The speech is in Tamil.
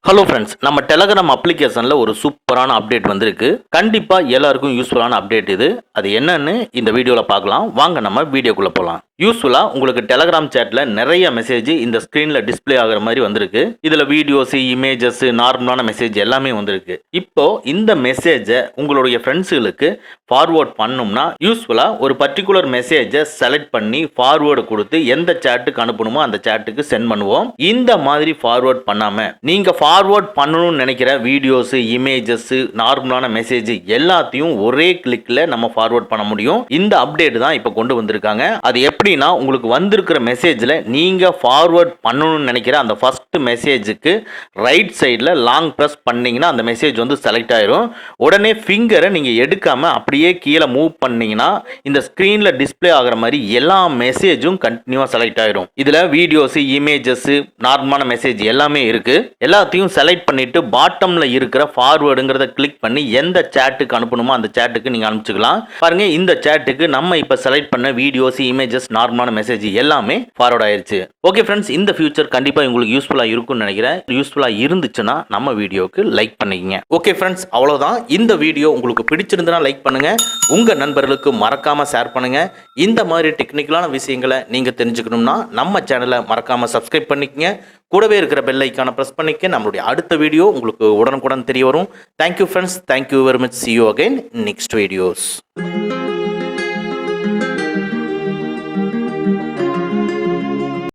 ஹலோ ஃப்ரெண்ட்ஸ், நம்ம டெலகிராம் அப்ளிகேஷனில் ஒரு சூப்பரான அப்டேட் வந்திருக்கு. கண்டிப்பாக எல்லாருக்கும் யூஸ்ஃபுல்லான அப்டேட் இது. அது என்னன்னு இந்த வீடியோவில் பார்க்கலாம். வாங்க நம்ம வீடியோக்குள்ளே போகலாம். யூஸ்ஃபுல்லாக உங்களுக்கு டெலகிராம் சேட்டில் நிறைய மெசேஜ் இந்த ஸ்க்ரீனில் டிஸ்பிளே ஆகிற மாதிரி வந்திருக்கு. இதில் வீடியோஸ், இமேஜஸ், நார்மலான மெசேஜ் எல்லாமே வந்திருக்கு. இப்போ இந்த மெசேஜை உங்களுடைய ஃப்ரெண்ட்ஸுகளுக்கு ஃபார்வேர்ட் பண்ணணும்னா யூஸ்ஃபுல்லாக ஒரு பர்டிகுலர் மெசேஜை செலக்ட் பண்ணி ஃபார்வேர்டு கொடுத்து எந்த சேட்டுக்கு அனுப்பணுமோ அந்த சேட்டுக்கு சென்ட் பண்ணுவோம். இந்த மாதிரி ஃபார்வேர்ட் பண்ணாமல் நீங்கள் ஃபார்வர்ட் பண்ணணும்னு நினைக்கிற வீடியோஸ், இமேஜஸ், நார்மலான மெசேஜ் எல்லாத்தையும் ஒரே கிளிக்ல நம்ம ஃபார்வர்ட் பண்ண முடியும். இந்த அப்டேட் தான் இப்போ கொண்டு வந்திருக்காங்க. அது எப்படின்னா, உங்களுக்கு வந்திருக்கிற மெசேஜ்ல நீங்க ஃபார்வர்ட் பண்ணணும்னு நினைக்கிற அந்த ஃபர்ஸ்ட் மெசேஜுக்கு ரைட் சைடில் லாங் ப்ரெஸ் பண்ணீங்கன்னா அந்த மெசேஜ் வந்து செலக்ட் ஆயிரும். உடனே ஃபிங்கரை நீங்க எடுக்காம அப்படியே கீழே மூவ் பண்ணீங்கன்னா இந்த ஸ்கிரீன்ல டிஸ்பிளே ஆகிற மாதிரி எல்லா மெசேஜும் கண்டினியூவா செலக்ட் ஆயிரும். இதுல வீடியோஸ், இமேஜஸ், நார்மலான மெசேஜ் எல்லாமே இருக்கு. எல்லாத்தையும் செலக்ட் பண்ணிட்டு பாட்டம்ல இருக்கிற ஃபார்வர்டுங்கிறத கிளிக் பண்ணி எந்த சேட்டுக்கு அனுப்பணுமோ அந்த சேட்டுக்கு நீங்க அனுப்பிச்சுக்கலாம். பாருங்க, இந்த சேட்டுக்கு நம்ம இப்ப செலக்ட் பண்ண வீடியோஸ், இமேஜஸ், நார்மலான மெசேஜ் எல்லாமே ஃபார்வர்ட் ஆயிருச்சு. ஓகே ஃப்ரெண்ட்ஸ், இந்த ஃபியூச்சர் கண்டிப்பா உங்களுக்கு யூஸ்ஃபுல்லா இருக்கும்னு நினைக்கிறேன். யூஸ்ஃபுல்லா இருந்துச்சுன்னா நம்ம வீடியோக்கு லைக் பண்ணிக்கங்க. ஓகே ஃப்ரெண்ட்ஸ், அவ்வளவுதான். இந்த வீடியோ உங்களுக்கு பிடிச்சிருந்தா லைக் பண்ணுங்க, உங்க நண்பர்களுக்கு மறக்காம ஷேர் பண்ணுங்க. இந்த மாதிரி டெக்னிக்கலான விஷயங்களை நீங்க தெரிஞ்சுக்கணும்னா நம்ம சேனலை மறக்காம சப்ஸ்கிரைப் பண்ணிக்கங்க. கூடவே இருக்கிற பெல் ஐக்கானை பிரஸ் பண்ணிக்க நம்மளுடைய அடுத்த வீடியோ உங்களுக்கு உடனுக்குடன் தெரிய வரும். Thank you friends, thank you very much. See you again next videos.